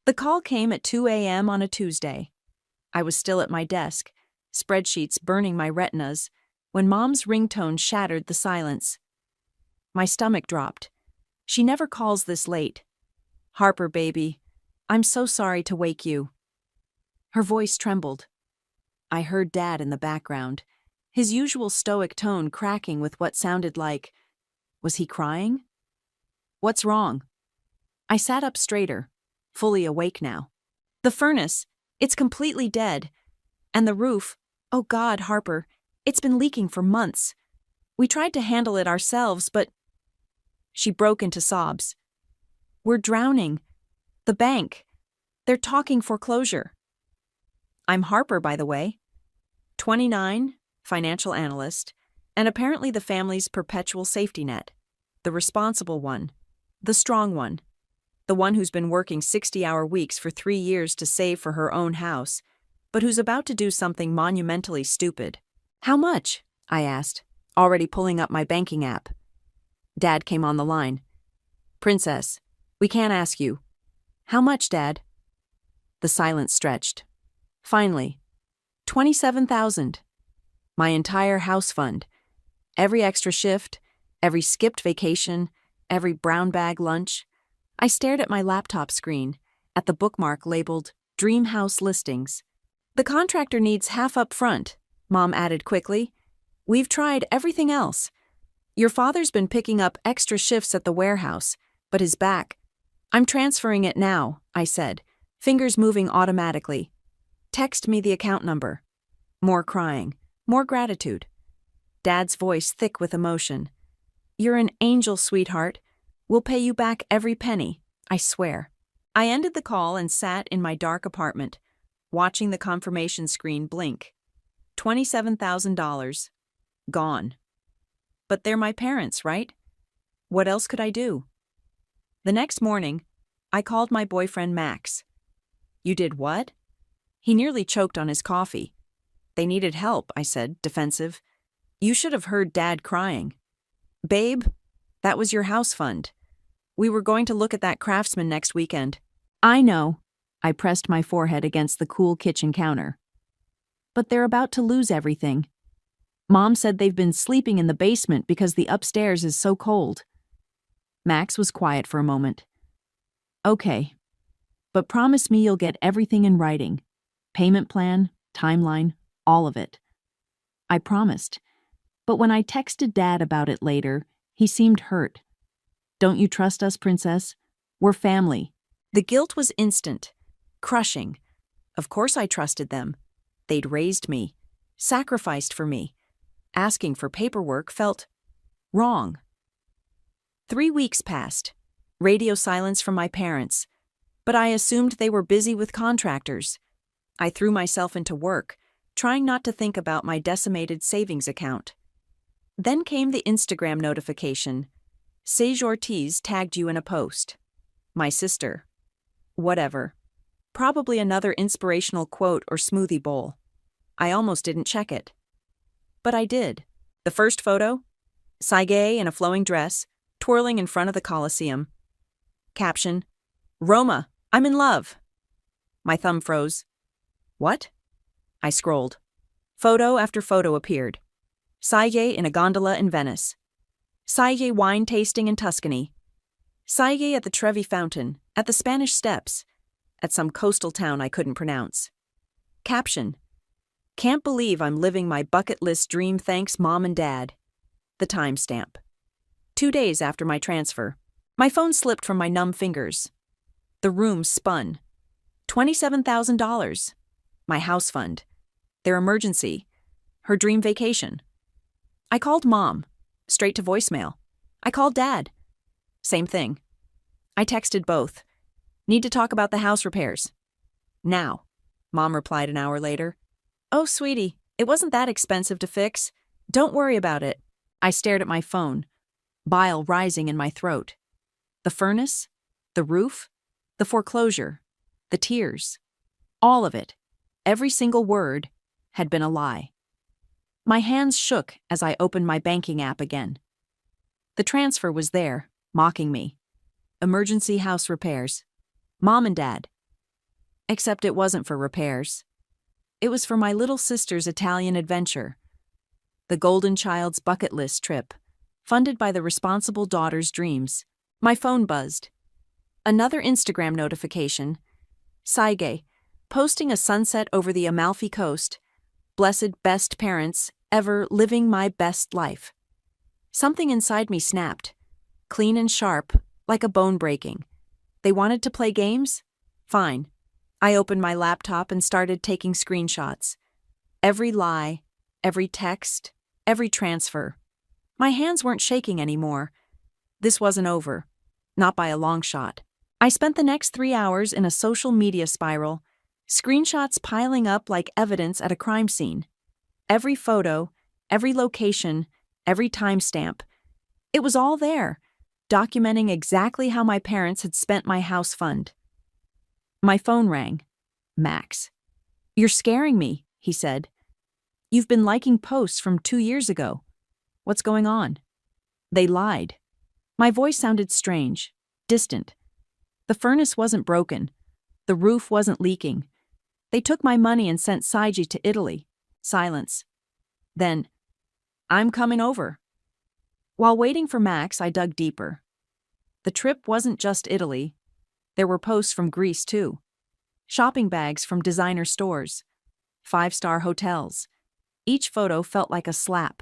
The call came at 2 a.m. on a Tuesday. I was still at my desk, spreadsheets burning my retinas, when Mom's ringtone shattered the silence. My stomach dropped. She never calls this late. "Harper, baby, I'm so sorry to wake you." Her voice trembled. I heard Dad in the background, his usual stoic tone cracking with what sounded like, was he crying? "What's wrong?" I sat up straighter, fully awake now. "The furnace, it's completely dead. And the roof, oh God, Harper, it's been leaking for months. We tried to handle it ourselves, but..." She broke into sobs. "We're drowning. The bank. They're talking foreclosure." I'm Harper, by the way. 29, financial analyst, and apparently the family's perpetual safety net. The responsible one. The strong one. The one who's been working 60-hour weeks for 3 years to save for her own house, but who's about to do something monumentally stupid. "How much?" I asked, already pulling up my banking app. Dad came on the line. "Princess, we can't ask you." "How much, Dad?" The silence stretched. Finally, 27,000. My entire house fund. Every extra shift, every skipped vacation, every brown bag lunch. I stared at my laptop screen, at the bookmark labeled Dream House Listings. "The contractor needs half up front," Mom added quickly. "We've tried everything else. Your father's been picking up extra shifts at the warehouse, but his back..." "I'm transferring it now," I said, fingers moving automatically. "Text me the account number." More crying, more gratitude. Dad's voice thick with emotion. "You're an angel, sweetheart. We'll pay you back every penny, I swear." I ended the call and sat in my dark apartment, watching the confirmation screen blink. $27,000. Gone. But they're my parents, right? What else could I do? The next morning, I called my boyfriend Max. "You did what?" He nearly choked on his coffee. "They needed help," I said, defensive. "You should have heard Dad crying." "Babe, that was your house fund. We were going to look at that Craftsman next weekend." "I know." I pressed my forehead against the cool kitchen counter. "But they're about to lose everything. Mom said they've been sleeping in the basement because the upstairs is so cold." Max was quiet for a moment. "Okay, but promise me you'll get everything in writing. Payment plan, timeline, all of it." I promised, but when I texted Dad about it later, he seemed hurt. "Don't you trust us, Princess? We're family." The guilt was instant, crushing. Of course I trusted them. They'd raised me, sacrificed for me. Asking for paperwork felt wrong. 3 weeks passed, radio silence from my parents, but I assumed they were busy with contractors. I threw myself into work, trying not to think about my decimated savings account. Then came the Instagram notification. Sage Ortiz tagged you in a post. My sister. Whatever. Probably another inspirational quote or smoothie bowl. I almost didn't check it. But I did. The first photo? Saige in a flowing dress, twirling in front of the Coliseum. Caption: "Roma, I'm in love." My thumb froze. What? I scrolled. Photo after photo appeared. Saige in a gondola in Venice. Saige wine tasting in Tuscany. Saige at the Trevi Fountain, at the Spanish Steps, at some coastal town I couldn't pronounce. Caption: "Can't believe I'm living my bucket list dream, thanks Mom and Dad." The timestamp. 2 days after my transfer. My phone slipped from my numb fingers. The room spun. $27,000. My house fund. Their emergency. Her dream vacation. I called Mom. Straight to voicemail. I called Dad. Same thing. I texted both. "Need to talk about the house repairs." "Now," Mom replied an hour later. "Oh, sweetie, it wasn't that expensive to fix. Don't worry about it." I stared at my phone, bile rising in my throat. The furnace, the roof, the foreclosure, the tears. All of it, every single word, had been a lie. My hands shook as I opened my banking app again. The transfer was there, mocking me. Emergency house repairs. Mom and Dad, Except it wasn't for repairs. It was for my little sister's Italian adventure. The Golden Child's bucket list trip, funded by the responsible daughter's dreams. My phone buzzed. Another Instagram notification. Saige, posting a sunset over the Amalfi Coast. Blessed best parents, ever living my best life. Something inside me snapped. Clean and sharp, like a bone breaking. They wanted to play games? Fine. I opened my laptop and started taking screenshots. Every lie, every text, every transfer. My hands weren't shaking anymore. This wasn't over. Not by a long shot. I spent the next 3 hours in a social media spiral, screenshots piling up like evidence at a crime scene. Every photo, every location, every timestamp. It was all there, documenting exactly how my parents had spent my house fund. My phone rang. Max. "You're scaring me," he said. "You've been liking posts from 2 years ago. What's going on?" They lied. My voice sounded strange, distant. The furnace wasn't broken. The roof wasn't leaking. They took my money and sent Saiji to Italy. Silence. Then, "I'm coming over." While waiting for Max, I dug deeper. The trip wasn't just Italy. There were posts from Greece, too. Shopping bags from designer stores. 5-star hotels. Each photo felt like a slap.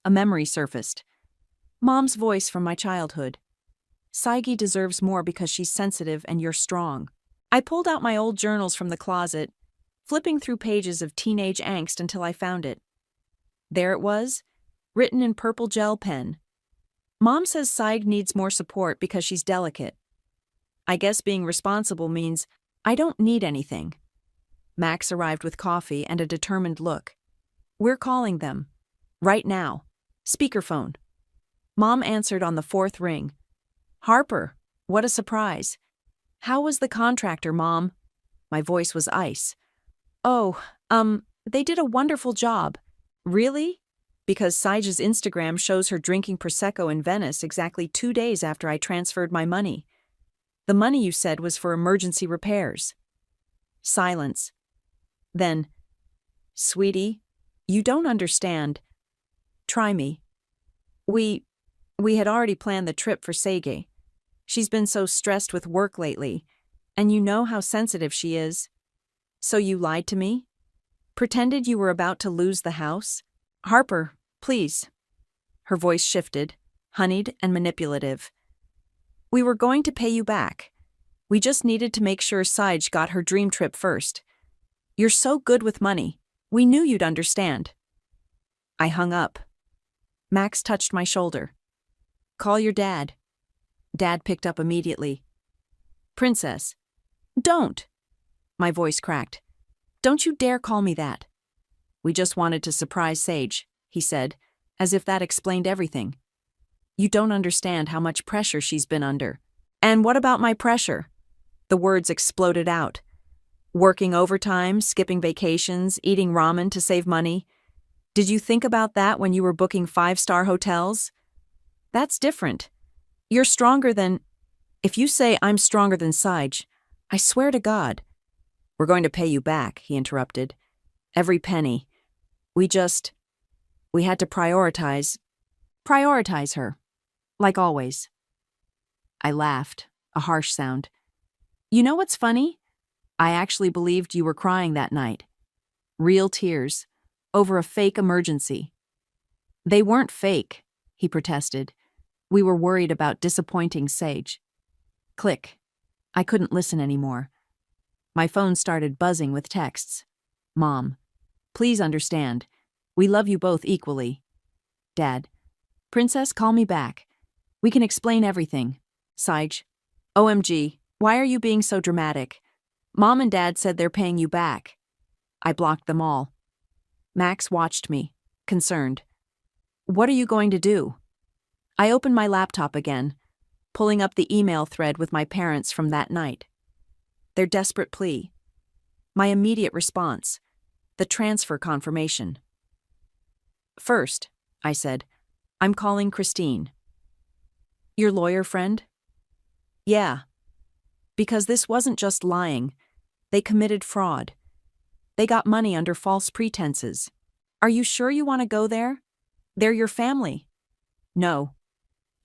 A memory surfaced. Mom's voice from my childhood. "Saigi deserves more because she's sensitive and you're strong." I pulled out my old journals from the closet, flipping through pages of teenage angst until I found it. There it was, written in purple gel pen. "Mom says Saig needs more support because she's delicate. I guess being responsible means I don't need anything." Max arrived with coffee and a determined look. "We're calling them. Right now. Speakerphone." Mom answered on the 4th ring. "Harper, what a surprise. How was the contractor, Mom?" My voice was ice. "Oh, they did a wonderful job." "Really?" Because Saige's Instagram shows her drinking Prosecco in Venice exactly 2 days after I transferred my money. "The money you said was for emergency repairs." Silence. Then, "Sweetie, you don't understand. Try me. We had already planned the trip for Saige. She's been so stressed with work lately, and you know how sensitive she is. So you lied to me? Pretended you were about to lose the house? Harper, please." Her voice shifted, honeyed and manipulative. "We were going to pay you back. We just needed to make sure Saige got her dream trip first. You're so good with money. We knew you'd understand." I hung up. Max touched my shoulder. "Call your dad." Dad picked up immediately. "Princess." "Don't." My voice cracked. "Don't you dare call me that." "We just wanted to surprise Sage," he said, as if that explained everything. "You don't understand how much pressure she's been under." "And what about my pressure?" The words exploded out. "Working overtime, skipping vacations, eating ramen to save money. Did you think about that when you were booking 5-star hotels? That's different. You're stronger than—" "If you say I'm stronger than Saige, I swear to God." "We're going to pay you back," he interrupted. "Every penny. We had to prioritize her. Like always." I laughed, a harsh sound. "You know what's funny? I actually believed you were crying that night. Real tears, over a fake emergency." "They weren't fake," he protested. "We were worried about disappointing Sage." Click. I couldn't listen anymore. My phone started buzzing with texts. "Mom, please understand. We love you both equally." Dad, "Princess, call me back. We can explain everything." Sage, "OMG, why are you being so dramatic? Mom and Dad said they're paying you back." I blocked them all. Max watched me, concerned. "What are you going to do?" I opened my laptop again, pulling up the email thread with my parents from that night. Their desperate plea. My immediate response. The transfer confirmation. "First," I said, "I'm calling Christine." "Your lawyer friend?" "Yeah. Because this wasn't just lying. They committed fraud. They got money under false pretenses. Are you sure you want to go there? They're your family. No.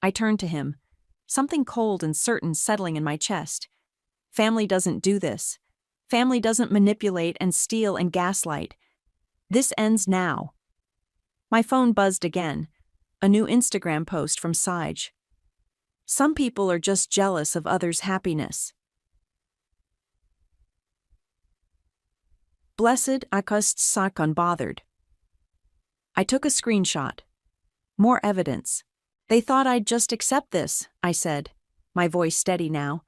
I turned to him, something cold and certain settling in my chest. Family doesn't do this. Family doesn't manipulate and steal and gaslight. This ends now. My phone buzzed again. A new Instagram post from Saj. Some people are just jealous of others' happiness. Blessed Akust Sak unbothered. I took a screenshot. More evidence. They thought I'd just accept this, I said, my voice steady now.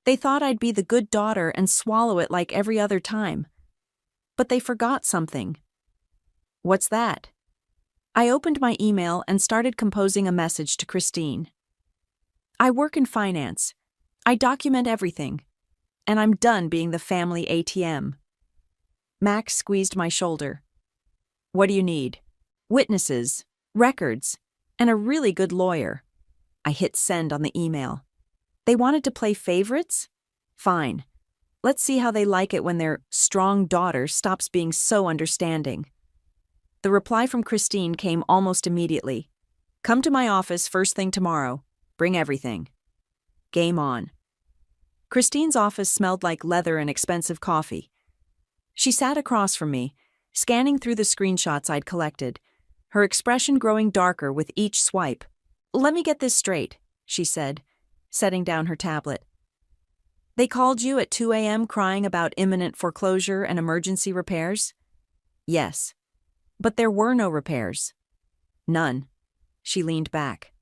They thought I'd be the good daughter and swallow it like every other time. But they forgot something. What's that? I opened my email and started composing a message to Christine. I work in finance. I document everything. And I'm done being the family ATM. Max squeezed my shoulder. What do you need? Witnesses, records, and a really good lawyer. I hit send on the email. They wanted to play favorites? Fine. Let's see how they like it when their strong daughter stops being so understanding. The reply from Christine came almost immediately. Come to my office first thing tomorrow. Bring everything. Game on. Christine's office smelled like leather and expensive coffee. She sat across from me, scanning through the screenshots I'd collected, her expression growing darker with each swipe. Let me get this straight, she said, setting down her tablet. They called you at 2 a.m. crying about imminent foreclosure and emergency repairs? Yes. But there were no repairs. None. She leaned back.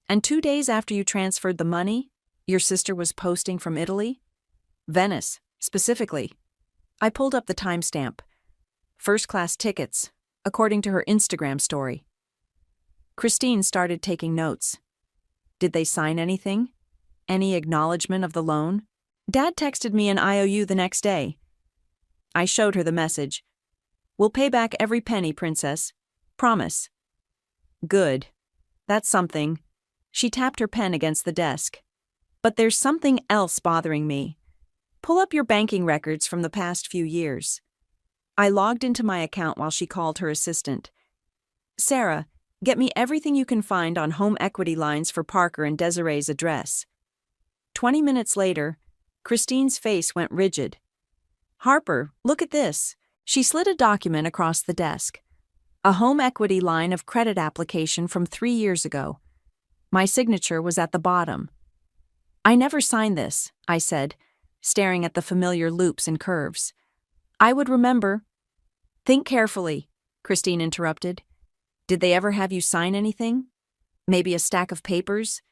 And 2 days after you transferred the money, your sister was posting from Italy? Venice, specifically. I pulled up the timestamp. First-class tickets, according to her Instagram story. Christine started taking notes. Did they sign anything? Any acknowledgement of the loan? Dad texted me an IOU the next day. I showed her the message. We'll pay back every penny, princess. Promise. Good. That's something. She tapped her pen against the desk. But there's something else bothering me. Pull up your banking records from the past few years. I logged into my account while she called her assistant. Sarah, get me everything you can find on home equity lines for Parker and Desiree's address. 20 minutes later, Christine's face went rigid. Harper, look at this. She slid a document across the desk. A home equity line of credit application from 3 years ago. My signature was at the bottom. I never signed this, I said, staring at the familiar loops and curves. I would remember. Think carefully, Christine interrupted. Did they ever have you sign anything? Maybe a stack of papers?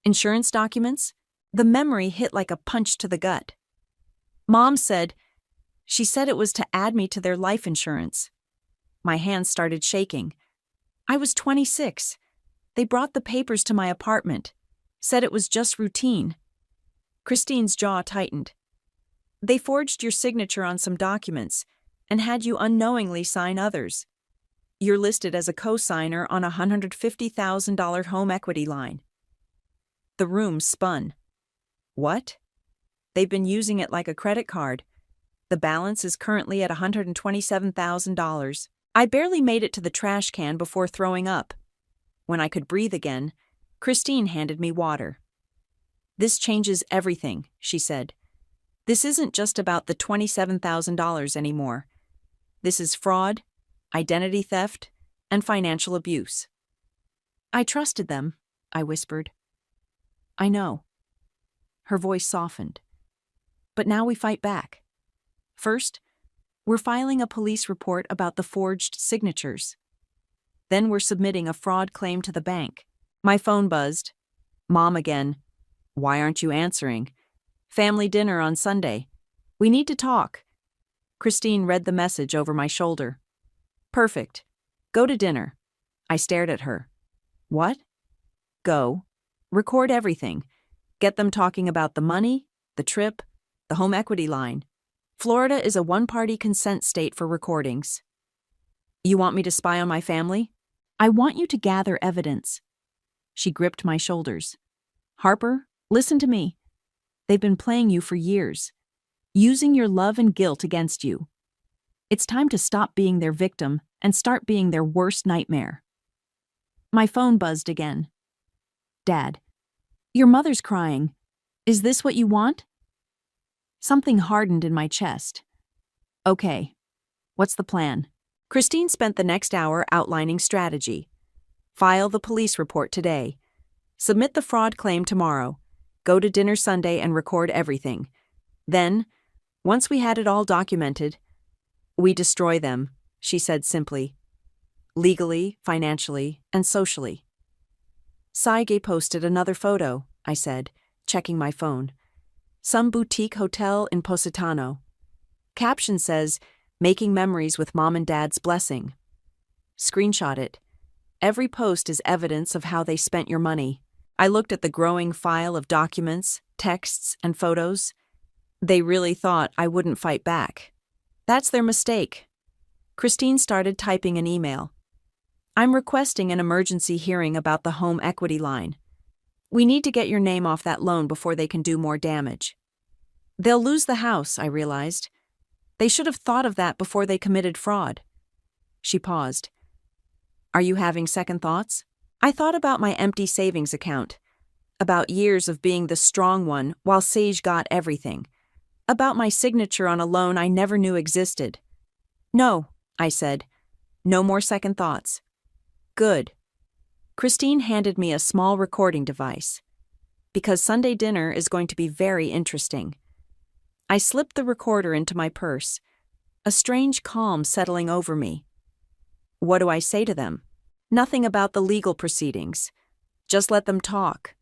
Insurance documents? The memory hit like a punch to the gut. Mom said, she said it was to add me to their life insurance. My hands started shaking. I was 26. They brought the papers to my apartment, said it was just routine. Christine's jaw tightened. They forged your signature on some documents and had you unknowingly sign others. You're listed as a co-signer on a $150,000 home equity line. The room spun. What? They've been using it like a credit card. The balance is currently at $127,000. I barely made it to the trash can before throwing up. When I could breathe again, Christine handed me water. This changes everything, she said. This isn't just about the $27,000 anymore. This is fraud, identity theft, and financial abuse. I trusted them, I whispered. I know. Her voice softened. But now we fight back. First, we're filing a police report about the forged signatures. Then we're submitting a fraud claim to the bank. My phone buzzed. Mom again. Why aren't you answering? Family dinner on Sunday. We need to talk. Christine read the message over my shoulder. Perfect. Go to dinner. I stared at her. What? Go. Record everything. Get them talking about the money, the trip, the home equity line. Florida is a one-party consent state for recordings. You want me to spy on my family? I want you to gather evidence. She gripped my shoulders. Harper, listen to me. They've been playing you for years. using your love and guilt against you. It's time to stop being their victim and start being their worst nightmare. My phone buzzed again. Dad, your mother's crying. Is this what you want? Something hardened in my chest. Okay, what's the plan? Christine spent the next hour outlining strategy. File the police report today. Submit the fraud claim tomorrow. Go to dinner Sunday and record everything. Then, once we had it all documented, we destroy them, she said simply. Legally, financially, and socially. Saige posted another photo, I said, checking my phone. Some boutique hotel in Positano. Caption says, making memories with mom and dad's blessing. Screenshot it. Every post is evidence of how they spent your money. I looked at the growing file of documents, texts, and photos. They really thought I wouldn't fight back. That's their mistake. Christine started typing an email. I'm requesting an emergency hearing about the home equity line. We need to get your name off that loan before they can do more damage. They'll lose the house, I realized. They should have thought of that before they committed fraud. She paused. Are you having second thoughts? I thought about my empty savings account, about years of being the strong one while Sage got everything, about my signature on a loan I never knew existed. No, I said. No more second thoughts. Good. Christine handed me a small recording device. Because Sunday dinner is going to be very interesting. I slipped the recorder into my purse, a strange calm settling over me. What do I say to them? Nothing about the legal proceedings. Just let them talk.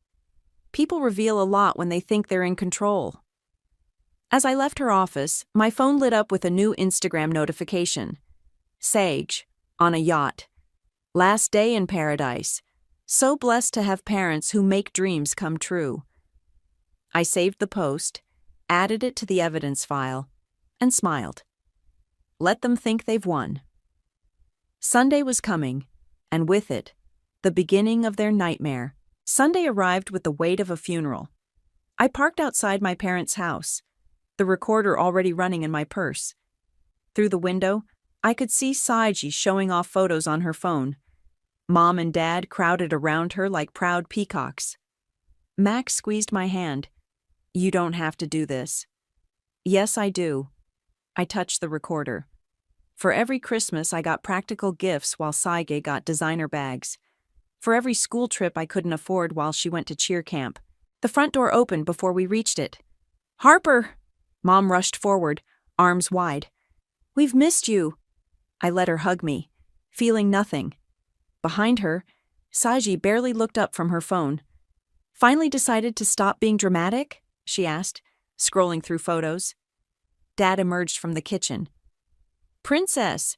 People reveal a lot when they think they're in control. As I left her office, my phone lit up with a new Instagram notification. Sage, on a yacht. Last day in paradise. So blessed to have parents who make dreams come true. I saved the post, added it to the evidence file, and smiled. Let them think they've won. Sunday was coming, and with it, the beginning of their nightmare. Sunday arrived with the weight of a funeral. I parked outside my parents' house, the recorder already running in my purse. Through the window, I could see Saiji showing off photos on her phone. Mom and Dad crowded around her like proud peacocks. Max squeezed my hand. You don't have to do this. Yes, I do. I touched the recorder. For every Christmas, I got practical gifts while Saige got designer bags. For every school trip I couldn't afford while she went to cheer camp. The front door opened before we reached it. Harper! Mom rushed forward, arms wide. We've missed you. I let her hug me, feeling nothing. Behind her, Saji barely looked up from her phone. Finally decided to stop being dramatic? She asked, scrolling through photos. Dad emerged from the kitchen. Princess,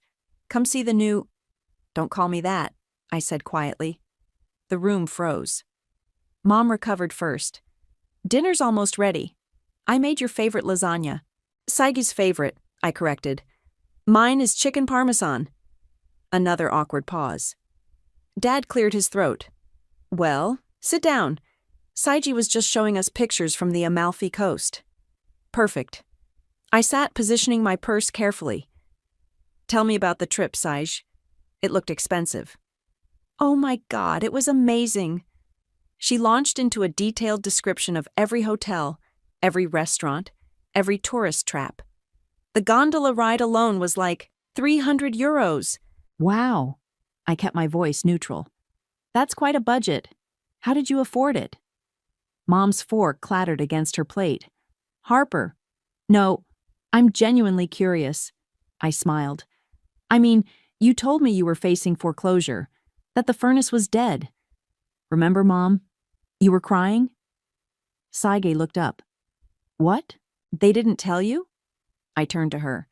come see the new... Don't call me that, I said quietly. The room froze. Mom recovered first. Dinner's almost ready. I made your favorite lasagna. Saigi's favorite, I corrected. Mine is chicken parmesan. Another awkward pause. Dad cleared his throat. Well, sit down. Saiji was just showing us pictures from the Amalfi Coast. Perfect. I sat positioning my purse carefully. Tell me about the trip, Saij. It looked expensive. Oh my God, it was amazing. She launched into a detailed description of every hotel, every restaurant, every tourist trap. The gondola ride alone was like 300 euros. Wow. I kept my voice neutral. That's quite a budget. How did you afford it? Mom's fork clattered against her plate. Harper. No, I'm genuinely curious. I smiled. I mean, you told me you were facing foreclosure, that the furnace was dead. Remember, Mom? You were crying? Saige looked up. What? They didn't tell you? I turned to her.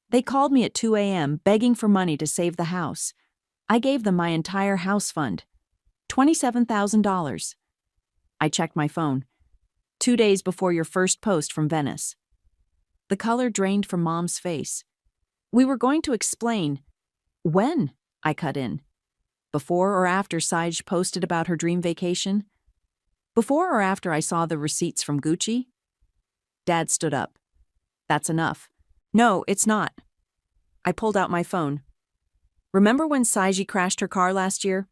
They called me at 2 a.m. begging for money to save the house. I gave them my entire house fund. $27,000. I checked my phone. 2 days before your first post from Venice. The color drained from Mom's face. We were going to explain. When? I cut in. Before or after Saij posted about her dream vacation? Before or after I saw the receipts from Gucci? Dad stood up. That's enough. No, it's not. I pulled out my phone. Remember when Saiji crashed her car last year?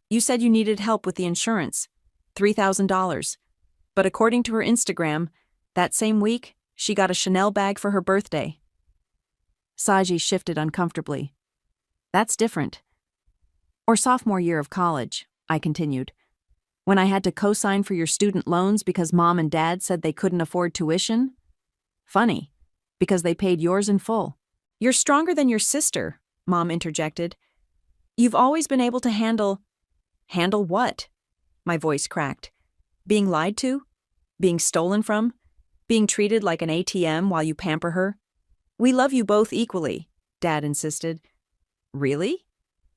You said you needed help with the insurance. $3,000. But according to her Instagram, that same week, she got a Chanel bag for her birthday. Saiji shifted uncomfortably. That's different. Or sophomore year of college, I continued. When I had to co-sign for your student loans because mom and dad said they couldn't afford tuition? Funny, because they paid yours in full. You're stronger than your sister, Mom interjected. You've always been able to handle what? My voice cracked. Being lied to? Being stolen from? Being treated like an ATM while you pamper her? We love you both equally, Dad insisted. Really?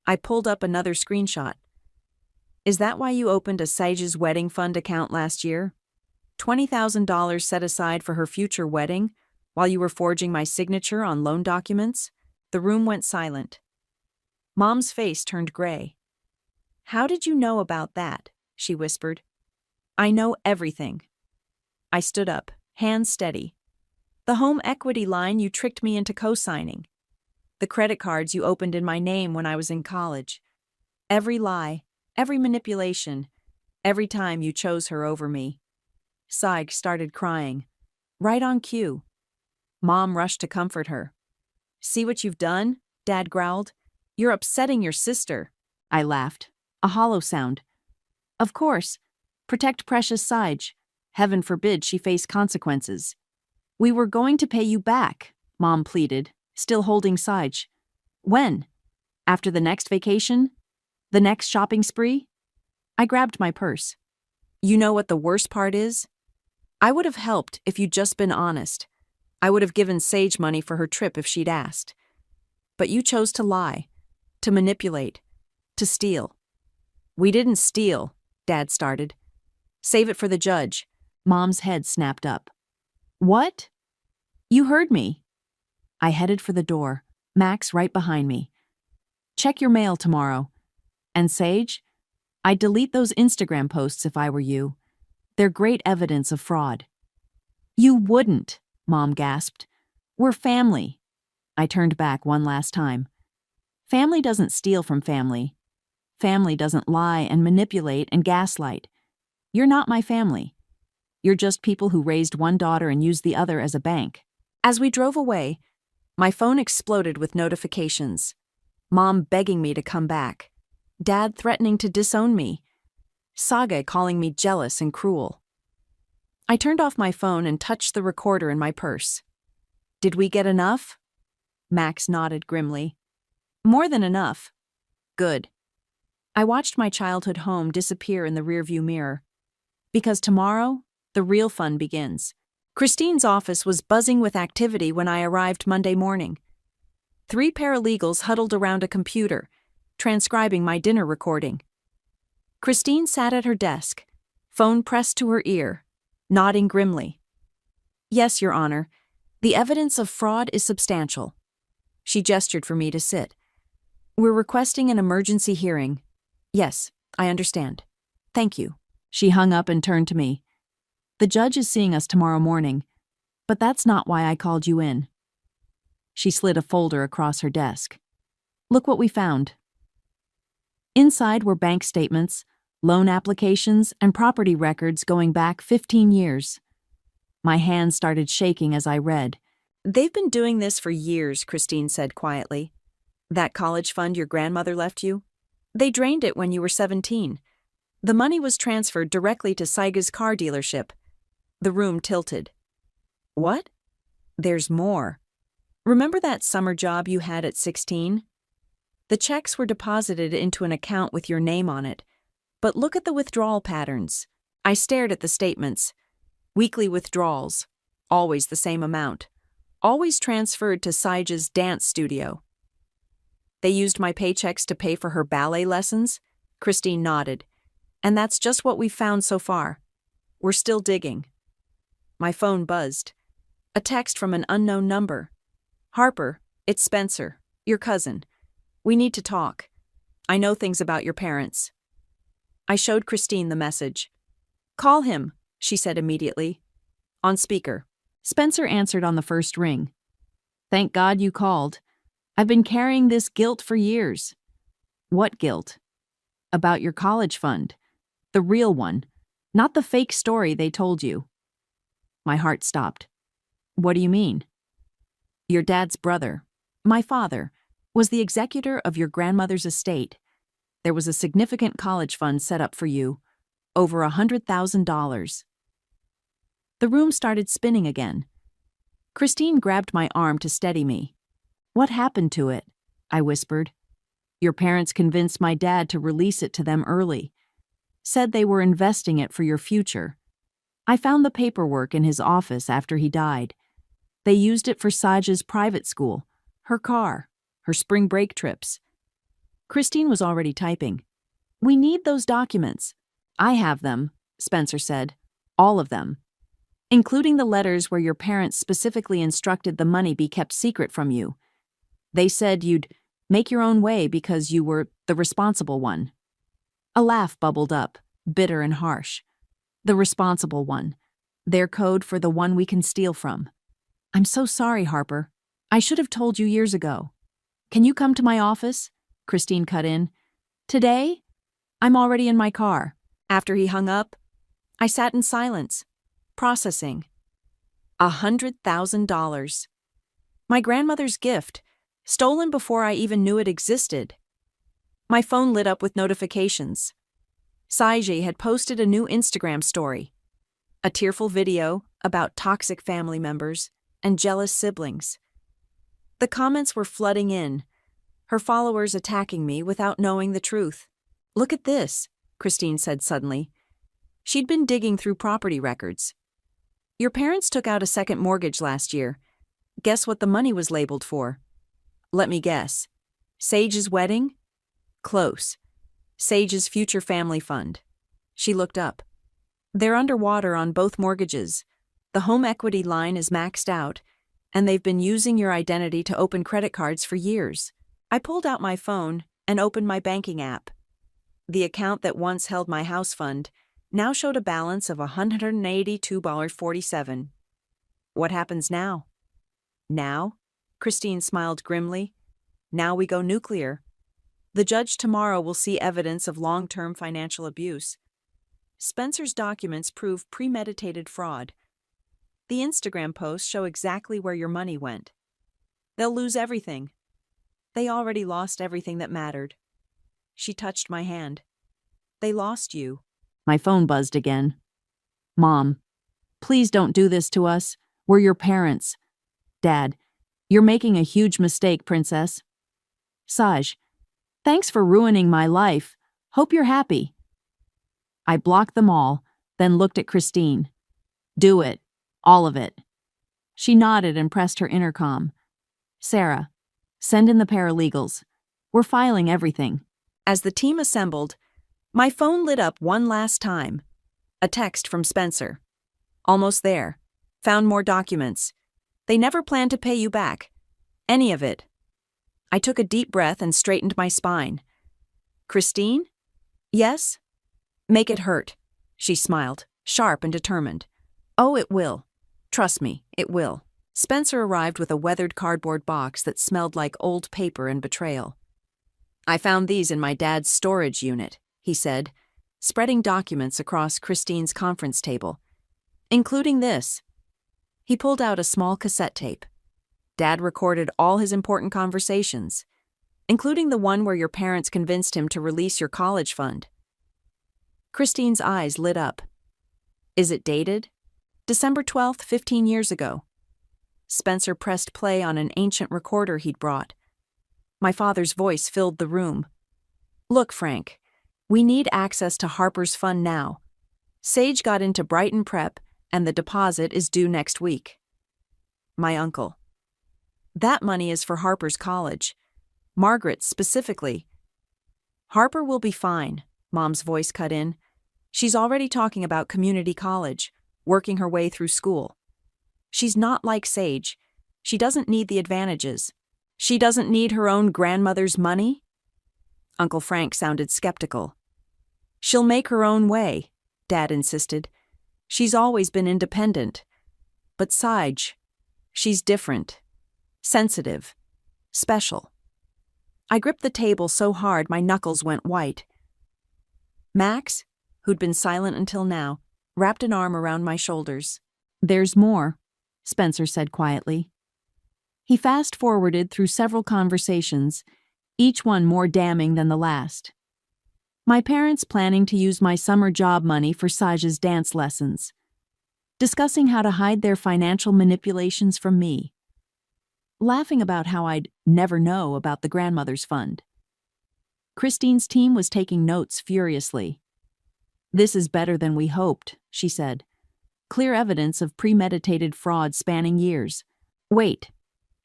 I pulled up another screenshot. Is that why you opened a Saige's wedding fund account last year? $20,000 set aside for her future wedding while you were forging my signature on loan documents? The room went silent. Mom's face turned gray. How did you know about that? She whispered. I know everything. I stood up, hands steady. The home equity line you tricked me into co-signing. The credit cards you opened in my name when I was in college. Every lie, every manipulation, every time you chose her over me. Saig started crying. Right on cue. Mom rushed to comfort her. See what you've done? Dad growled. You're upsetting your sister. I laughed. A hollow sound. Of course. Protect precious Saig. Heaven forbid she face consequences. We were going to pay you back, Mom pleaded, still holding Saig. When? After the next vacation? The next shopping spree? I grabbed my purse. You know what the worst part is? I would have helped if you'd just been honest. I would have given Sage money for her trip if she'd asked. But you chose to lie, to manipulate, to steal. We didn't steal, Dad started. Save it for the judge. Mom's head snapped up. What? You heard me. I headed for the door, Max right behind me. Check your mail tomorrow. And Sage? I'd delete those Instagram posts if I were you. They're great evidence of fraud. You wouldn't, Mom gasped. We're family. I turned back one last time. Family doesn't steal from family. Family doesn't lie and manipulate and gaslight. You're not my family. You're just people who raised one daughter and used the other as a bank. As we drove away, my phone exploded with notifications. Mom begging me to come back. Dad threatening to disown me. Saga calling me jealous and cruel. I turned off my phone and touched the recorder in my purse. Did we get enough? Max nodded grimly. More than enough. Good. I watched my childhood home disappear in the rearview mirror. Because tomorrow, the real fun begins. Christine's office was buzzing with activity when I arrived Monday morning. 3 paralegals huddled around a computer, transcribing my dinner recording. Christine sat at her desk, phone pressed to her ear, nodding grimly. Yes, Your Honor, the evidence of fraud is substantial. She gestured for me to sit. We're requesting an emergency hearing. Yes, I understand. Thank you. She hung up and turned to me. The judge is seeing us tomorrow morning, but that's not why I called you in. She slid a folder across her desk. Look what we found. Inside were bank statements, loan applications, and property records going back 15 years. My hands started shaking as I read. They've been doing this for years, Christine said quietly. That college fund your grandmother left you? They drained it when you were 17. The money was transferred directly to Saiga's car dealership. The room tilted. What? There's more. Remember that summer job you had at 16? The checks were deposited into an account with your name on it. But look at the withdrawal patterns. I stared at the statements. Weekly withdrawals. Always the same amount. Always transferred to Saige's dance studio. They used my paychecks to pay for her ballet lessons? Christine nodded. And that's just what we've found so far. We're still digging. My phone buzzed. A text from an unknown number. Harper, it's Spencer, your cousin. We need to talk. I know things about your parents. I showed Christine the message. Call him, she said immediately. On speaker. Spencer answered on the first ring. Thank God you called. I've been carrying this guilt for years. What guilt? About your college fund. The real one, not the fake story they told you. My heart stopped. What do you mean? Your dad's brother, my father, was the executor of your grandmother's estate. There was a significant college fund set up for you, over $100,000. The room started spinning again. Christine grabbed my arm to steady me. What happened to it? I whispered. Your parents convinced my dad to release it to them early. Said they were investing it for your future. I found the paperwork in his office after he died. They used it for Saj's private school, her car, her spring break trips. Christine was already typing. We need those documents. I have them, Spencer said. All of them. Including the letters where your parents specifically instructed the money be kept secret from you. They said you'd make your own way because you were the responsible one. A laugh bubbled up, bitter and harsh. The responsible one. Their code for the one we can steal from. I'm so sorry, Harper. I should have told you years ago. Can you come to my office? Christine cut in. Today? I'm already in my car. After he hung up, I sat in silence, processing. $100,000. My grandmother's gift, stolen before I even knew it existed. My phone lit up with notifications. Saj had posted a new Instagram story, a tearful video about toxic family members and jealous siblings. The comments were flooding in, her followers attacking me without knowing the truth. Look at this, Christine said suddenly. She'd been digging through property records. Your parents took out a second mortgage last year. Guess what the money was labeled for? Let me guess. Sage's wedding? Close. Sage's future family fund. She looked up. They're underwater on both mortgages. The home equity line is maxed out, and they've been using your identity to open credit cards for years. I pulled out my phone and opened my banking app. The account that once held my house fund now showed a balance of $182.47. What happens now? Now? Christine smiled grimly. Now we go nuclear. The judge tomorrow will see evidence of long-term financial abuse. Spencer's documents prove premeditated fraud. The Instagram posts show exactly where your money went. They'll lose everything. They already lost everything that mattered. She touched my hand. They lost you. My phone buzzed again. Mom, please don't do this to us. We're your parents. Dad, you're making a huge mistake, Princess. Saj, thanks for ruining my life. Hope you're happy. I blocked them all, then looked at Christine. Do it. All of it. She nodded and pressed her intercom. Sarah, send in the paralegals. We're filing everything. As the team assembled, my phone lit up one last time. A text from Spencer. Almost there. Found more documents. They never planned to pay you back. Any of it. I took a deep breath and straightened my spine. Christine? Yes? Make it hurt. She smiled, sharp and determined. Oh, it will. Trust me, it will. Spencer arrived with a weathered cardboard box that smelled like old paper and betrayal. I found these in my dad's storage unit, he said, spreading documents across Christine's conference table. Including this. He pulled out a small cassette tape. Dad recorded all his important conversations, including the one where your parents convinced him to release your college fund. Christine's eyes lit up. Is it dated? December 12th, 15 years ago. Spencer pressed play on an ancient recorder he'd brought. My father's voice filled the room. Look, Frank, we need access to Harper's fund now. Sage got into Brighton Prep, and the deposit is due next week. My uncle. That money is for Harper's college. Margaret's specifically. Harper will be fine, Mom's voice cut in. She's already talking about community college, working her way through school. She's not like Sage. She doesn't need the advantages. She doesn't need her own grandmother's money? Uncle Frank sounded skeptical. She'll make her own way, Dad insisted. She's always been independent. But Sage, she's different. Sensitive. Special. I gripped the table so hard my knuckles went white. Max, who'd been silent until now, wrapped an arm around my shoulders. "There's more," Spencer said quietly. He fast-forwarded through several conversations, each one more damning than the last. My parents planning to use my summer job money for Sage's dance lessons. Discussing how to hide their financial manipulations from me. Laughing about how I'd never know about the grandmother's fund. Christine's team was taking notes furiously. "This is better than we hoped," she said. "Clear evidence of premeditated fraud spanning years." "Wait."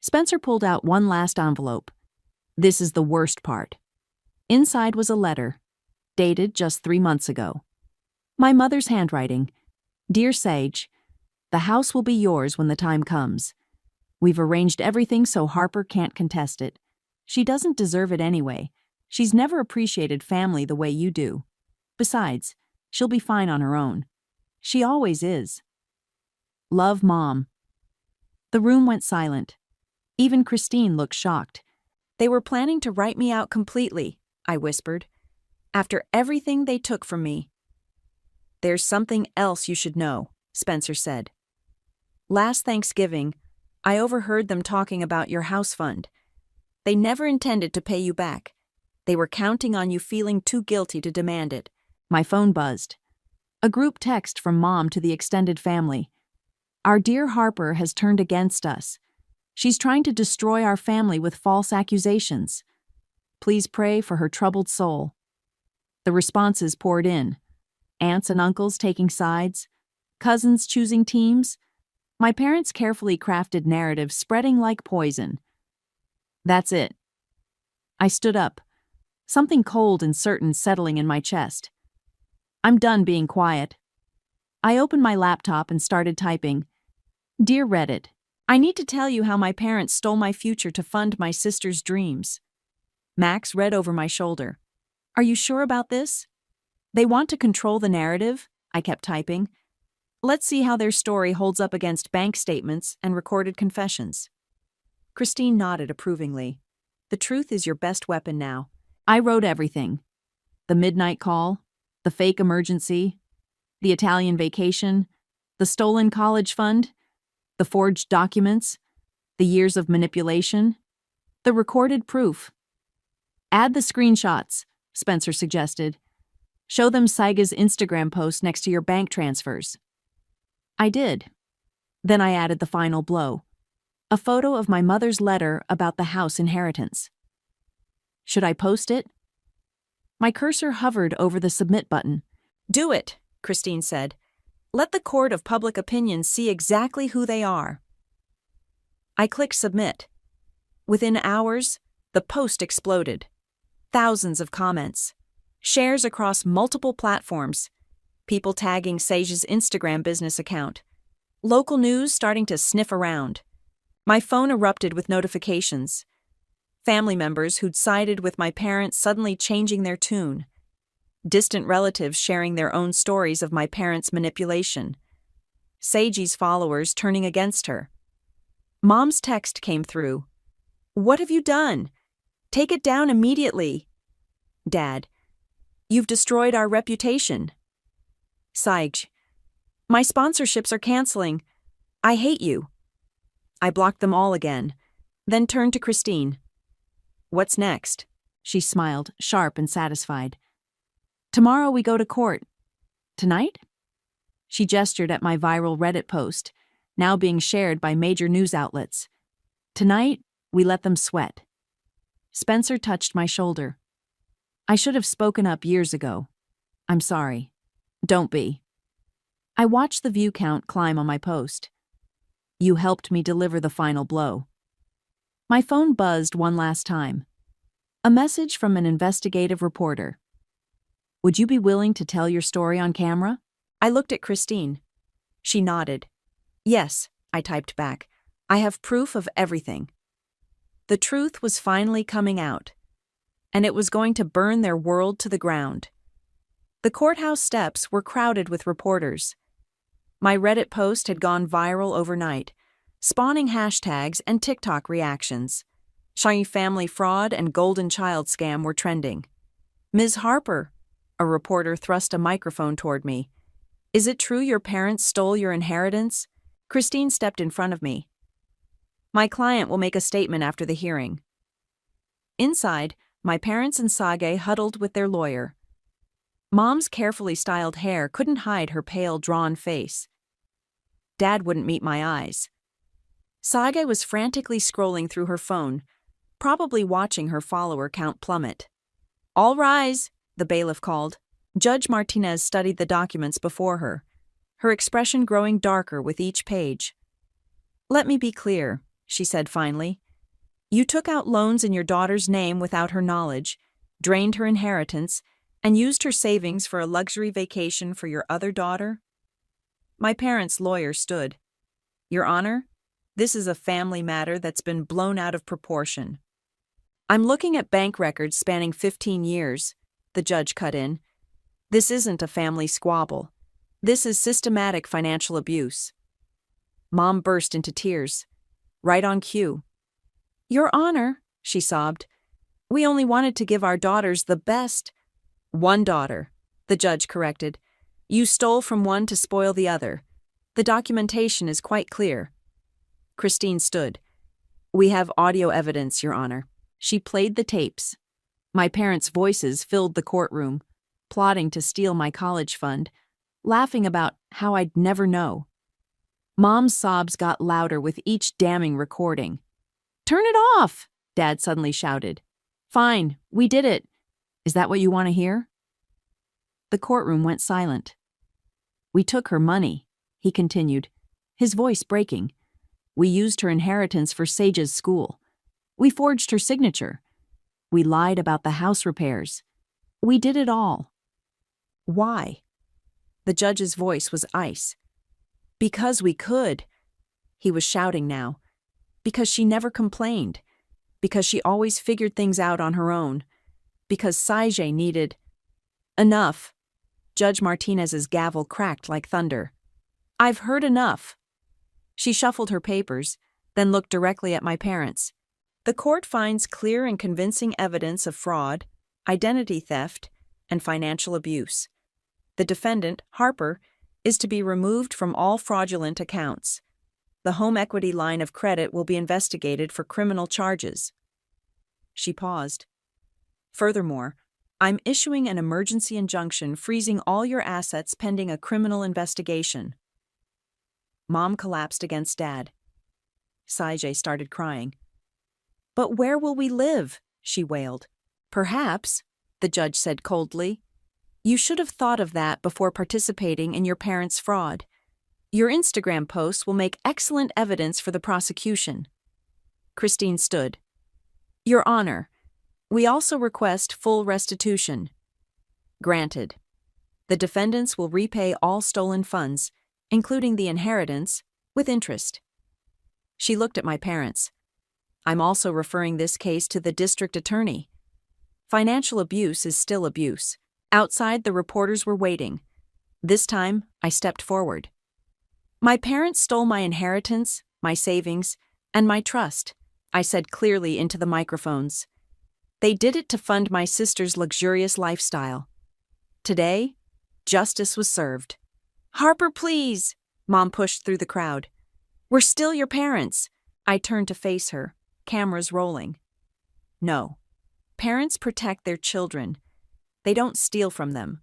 Spencer pulled out one last envelope. "This is the worst part." Inside was a letter, dated just 3 months ago. My mother's handwriting. "Dear Sage, the house will be yours when the time comes. We've arranged everything so Harper can't contest it. She doesn't deserve it anyway. She's never appreciated family the way you do. Besides, she'll be fine on her own. She always is. Love, Mom." The room went silent. Even Christine looked shocked. "They were planning to write me out completely," I whispered, "after everything they took from me." "There's something else you should know," Spencer said. "Last Thanksgiving, I overheard them talking about your house fund. They never intended to pay you back. They were counting on you feeling too guilty to demand it." My phone buzzed. A group text from Mom to the extended family. "Our dear Harper has turned against us. She's trying to destroy our family with false accusations. Please pray for her troubled soul." The responses poured in. Aunts and uncles taking sides, cousins choosing teams, my parents' carefully crafted narratives spreading like poison. That's it. I stood up, something cold and certain settling in my chest. I'm done being quiet. I opened my laptop and started typing. "Dear Reddit, I need to tell you how my parents stole my future to fund my sister's dreams." Max read over my shoulder. "Are you sure about this? They want to control the narrative," I kept typing. "Let's see how their story holds up against bank statements and recorded confessions." Christine nodded approvingly. "The truth is your best weapon now." I wrote everything. The midnight call, the fake emergency, the Italian vacation, the stolen college fund, the forged documents, the years of manipulation, the recorded proof. "Add the screenshots," Spencer suggested. "Show them Saiga's Instagram post next to your bank transfers." I did. Then I added the final blow. A photo of my mother's letter about the house inheritance. Should I post it? My cursor hovered over the submit button. "Do it," Christine said. "Let the court of public opinion see exactly who they are." I clicked submit. Within hours, the post exploded. Thousands of comments. Shares across multiple platforms. People tagging Sage's Instagram business account. Local news starting to sniff around. My phone erupted with notifications. Family members who'd sided with my parents suddenly changing their tune. Distant relatives sharing their own stories of my parents' manipulation. Sage's followers turning against her. Mom's text came through. "What have you done? Take it down immediately." Dad, "You've destroyed our reputation." Sage, "My sponsorships are canceling. I hate you." I blocked them all again, then turned to Christine. "What's next?" She smiled, sharp and satisfied. "Tomorrow we go to court." "Tonight?" She gestured at my viral Reddit post, now being shared by major news outlets. "Tonight, we let them sweat." Spencer touched my shoulder. "I should have spoken up years ago. I'm sorry. Don't be." I watched the view count climb on my post. "You helped me deliver the final blow." My phone buzzed one last time. A message from an investigative reporter. "Would you be willing to tell your story on camera?" I looked at Christine. She nodded. "Yes," I typed back. "I have proof of everything." The truth was finally coming out, and it was going to burn their world to the ground. The courthouse steps were crowded with reporters. My Reddit post had gone viral overnight, spawning hashtags and TikTok reactions. Shiny family fraud and golden child scam were trending. "Ms. Harper," a reporter thrust a microphone toward me. "Is it true your parents stole your inheritance?" Christine stepped in front of me. "My client will make a statement after the hearing." Inside, my parents and Sage huddled with their lawyer. Mom's carefully styled hair couldn't hide her pale, drawn face. Dad wouldn't meet my eyes. Sage was frantically scrolling through her phone, probably watching her follower count plummet. "All rise," the bailiff called. Judge Martinez studied the documents before her, her expression growing darker with each page. "Let me be clear," she said finally. "You took out loans in your daughter's name without her knowledge, drained her inheritance, and used her savings for a luxury vacation for your other daughter?" My parents' lawyer stood. "Your Honor, this is a family matter that's been blown out of proportion." "I'm looking at bank records spanning 15 years, the judge cut in. "This isn't a family squabble. This is systematic financial abuse." Mom burst into tears, right on cue. "Your Honor," she sobbed, "we only wanted to give our daughters the best." "One daughter," the judge corrected. "You stole from one to spoil the other. The documentation is quite clear." Christine stood. "We have audio evidence, Your Honor." She played the tapes. My parents' voices filled the courtroom, plotting to steal my college fund, laughing about how I'd never know. Mom's sobs got louder with each damning recording. "Turn it off!" Dad suddenly shouted. "Fine, we did it. Is that what you want to hear?" The courtroom went silent. "We took her money," he continued, his voice breaking. "We used her inheritance for Sage's school. We forged her signature. We lied about the house repairs. We did it all." "Why?" The judge's voice was ice. "Because we could." He was shouting now. "Because she never complained. Because she always figured things out on her own. Because Sage needed—" "Enough." Judge Martinez's gavel cracked like thunder. "I've heard enough." She shuffled her papers, then looked directly at my parents. "The court finds clear and convincing evidence of fraud, identity theft, and financial abuse. The defendant, Harper, is to be removed from all fraudulent accounts. The home equity line of credit will be investigated for criminal charges." She paused. "Furthermore, I'm issuing an emergency injunction freezing all your assets pending a criminal investigation." Mom collapsed against Dad. Sage started crying. "But where will we live?" she wailed. "Perhaps," the judge said coldly. "You should have thought of that before participating in your parents' fraud. Your Instagram posts will make excellent evidence for the prosecution." Christine stood. "Your Honor, we also request full restitution." "Granted. The defendants will repay all stolen funds, including the inheritance, with interest." She looked at my parents. "I'm also referring this case to the district attorney. Financial abuse is still abuse." Outside, the reporters were waiting. This time, I stepped forward. "My parents stole my inheritance, my savings, and my trust," I said clearly into the microphones. "They did it to fund my sister's luxurious lifestyle. Today, justice was served." "Harper, please!" Mom pushed through the crowd. "We're still your parents." I turned to face her, cameras rolling. "No. Parents protect their children. They don't steal from them.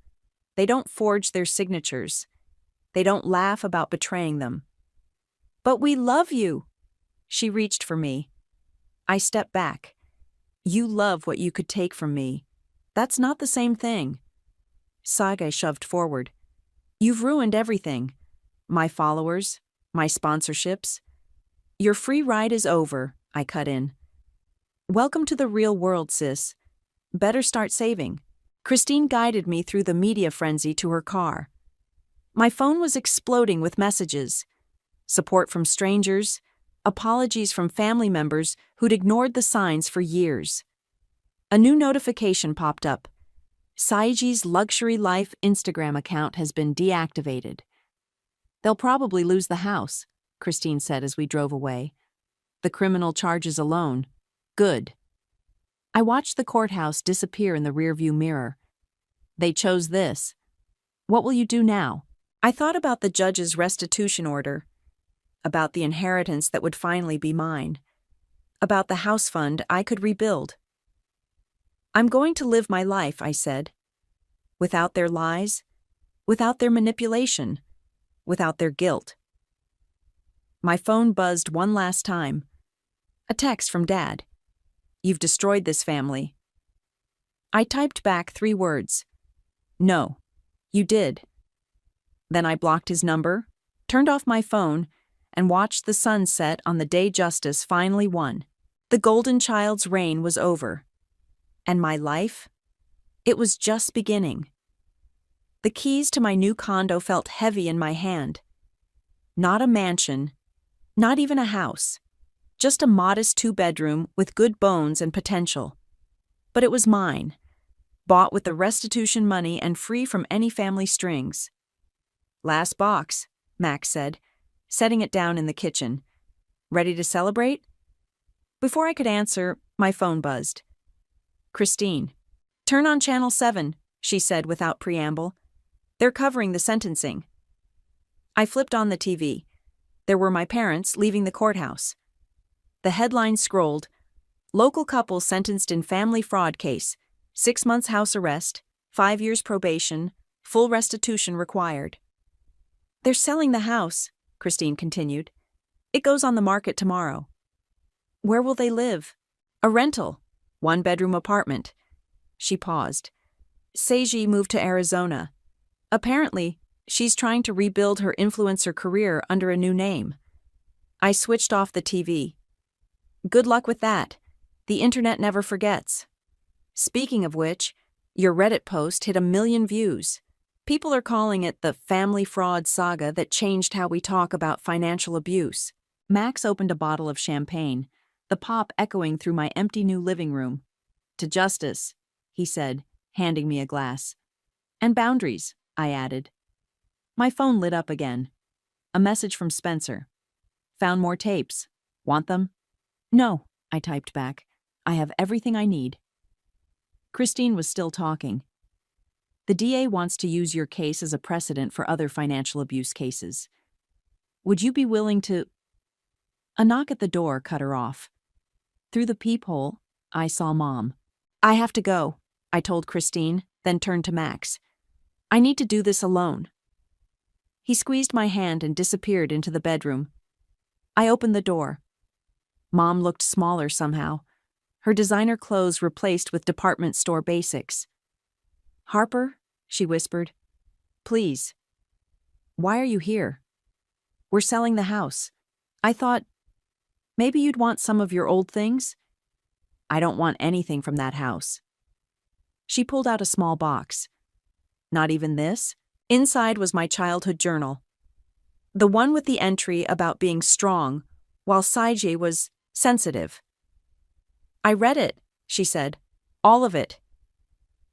They don't forge their signatures. They don't laugh about betraying them." "But we love you." She reached for me. I stepped back. "You love what you could take from me. That's not the same thing." Sage shoved forward. "You've ruined everything. My followers, my sponsorships. Your free ride is over," I cut in. "Welcome to the real world, sis. Better start saving." Christine guided me through the media frenzy to her car. My phone was exploding with messages. Support from strangers, apologies from family members who'd ignored the signs for years. A new notification popped up. Sage's Luxury Life Instagram account has been deactivated. They'll probably lose the house, Christine said as we drove away. The criminal charges alone. Good. I watched the courthouse disappear in the rearview mirror. They chose this. What will you do now? I thought about the judge's restitution order, about the inheritance that would finally be mine, about the house fund I could rebuild. I'm going to live my life, I said, without their lies, without their manipulation, without their guilt. My phone buzzed one last time. A text from Dad. You've destroyed this family. I typed back 3 words. No, you did. Then I blocked his number, turned off my phone, and watched the sun set on the day justice finally won. The golden child's reign was over. And my life? It was just beginning. The keys to my new condo felt heavy in my hand. Not a mansion, not even a house, just a modest 2-bedroom with good bones and potential. But it was mine, bought with the restitution money and free from any family strings. Last box, Max said, setting it down in the kitchen. Ready to celebrate? Before I could answer, my phone buzzed. Christine. Turn on Channel 7, she said without preamble. They're covering the sentencing. I flipped on the TV. There were my parents leaving the courthouse. The headline scrolled, Local couple sentenced in family fraud case, 6 months house arrest, 5 years probation, full restitution required. They're selling the house, Christine continued. It goes on the market tomorrow. Where will they live? A rental, 1-bedroom apartment. She paused. Seiji moved to Arizona. Apparently, she's trying to rebuild her influencer career under a new name. I switched off the TV. Good luck with that. The internet never forgets. Speaking of which, your Reddit post hit 1 million views. People are calling it the family fraud saga that changed how we talk about financial abuse. Max opened a bottle of champagne, the pop echoing through my empty new living room. To justice, he said, handing me a glass. And boundaries, I added. My phone lit up again. A message from Spencer. Found more tapes. Want them? No, I typed back. I have everything I need. Christine was still talking. The DA wants to use your case as a precedent for other financial abuse cases. Would you be willing to... A knock at the door cut her off. Through the peephole, I saw Mom. I have to go, I told Christine, then turned to Max. I need to do this alone. He squeezed my hand and disappeared into the bedroom. I opened the door. Mom looked smaller somehow, her designer clothes replaced with department store basics. Harper, she whispered, please. Why are you here? We're selling the house. I thought, maybe you'd want some of your old things? I don't want anything from that house. She pulled out a small box. Not even this? Inside was my childhood journal. The one with the entry about being strong, while Seiji was sensitive. I read it, she said. All of it.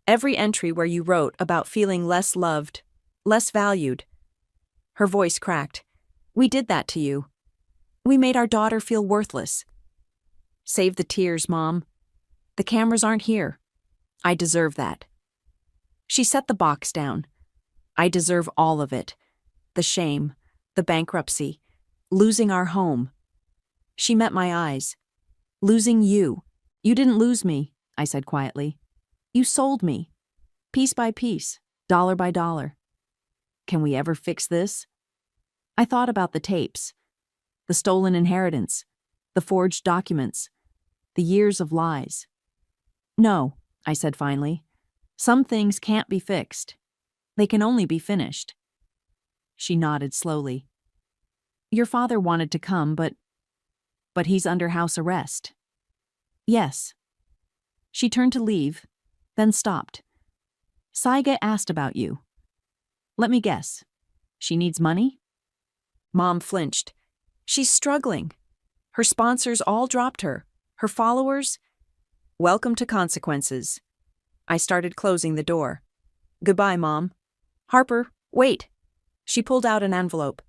Every entry where you wrote about feeling less loved, less valued. Her voice cracked. We did that to you. We made our daughter feel worthless. Save the tears, Mom. The cameras aren't here. I deserve that. She set the box down. I deserve all of it. The shame, the bankruptcy, losing our home. She met my eyes. Losing you. You didn't lose me, I said quietly. You sold me. Piece by piece, dollar by dollar. Can we ever fix this? I thought about the tapes, the stolen inheritance, the forged documents, the years of lies. No, I said finally. Some things can't be fixed. They can only be finished. She nodded slowly. Your father wanted to come, but he's under house arrest. Yes. She turned to leave, then stopped. Saige asked about you. Let me guess. She needs money? Mom flinched. She's struggling. Her sponsors all dropped her. Her followers? Welcome to consequences. I started closing the door. Goodbye, Mom. Harper, wait. She pulled out an envelope.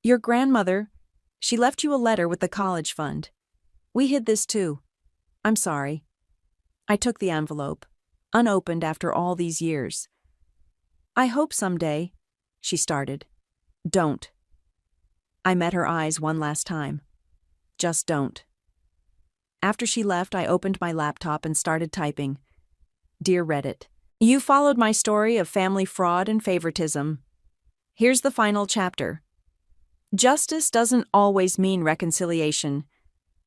Your grandmother, she left you a letter with the college fund. We hid this too. I'm sorry. I took the envelope, unopened after all these years. I hope someday, she started. Don't. I met her eyes one last time. Just don't. After she left, I opened my laptop and started typing. Dear Reddit, you followed my story of family fraud and favoritism. Here's the final chapter. Justice doesn't always mean reconciliation.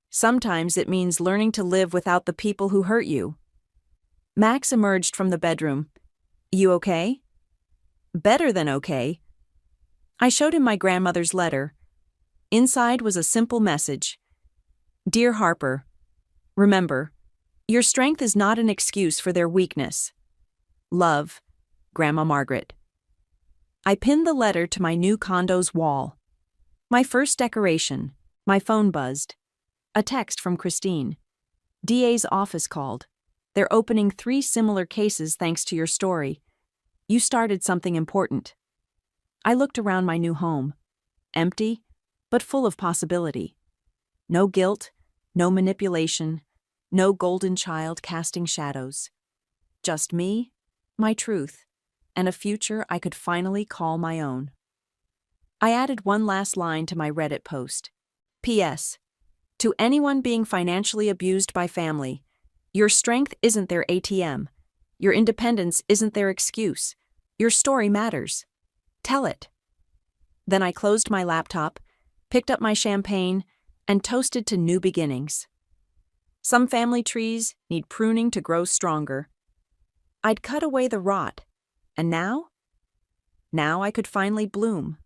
Sometimes it means learning to live without the people who hurt you. Max emerged from the bedroom. You okay? Better than okay. I showed him my grandmother's letter. Inside was a simple message. Dear Harper, remember, your strength is not an excuse for their weakness. Love, Grandma Margaret. I pinned the letter to my new condo's wall. My first decoration, my phone buzzed. A text from Christine. DA's office called. They're opening 3 similar cases thanks to your story. You started something important. I looked around my new home. Empty, but full of possibility. No guilt, no manipulation, no golden child casting shadows. Just me, my truth, and a future I could finally call my own. I added one last line to my Reddit post. P.S. To anyone being financially abused by family, your strength isn't their ATM. Your independence isn't their excuse. Your story matters. Tell it. Then I closed my laptop, picked up my champagne, and toasted to new beginnings. Some family trees need pruning to grow stronger. I'd cut away the rot, and now? Now I could finally bloom.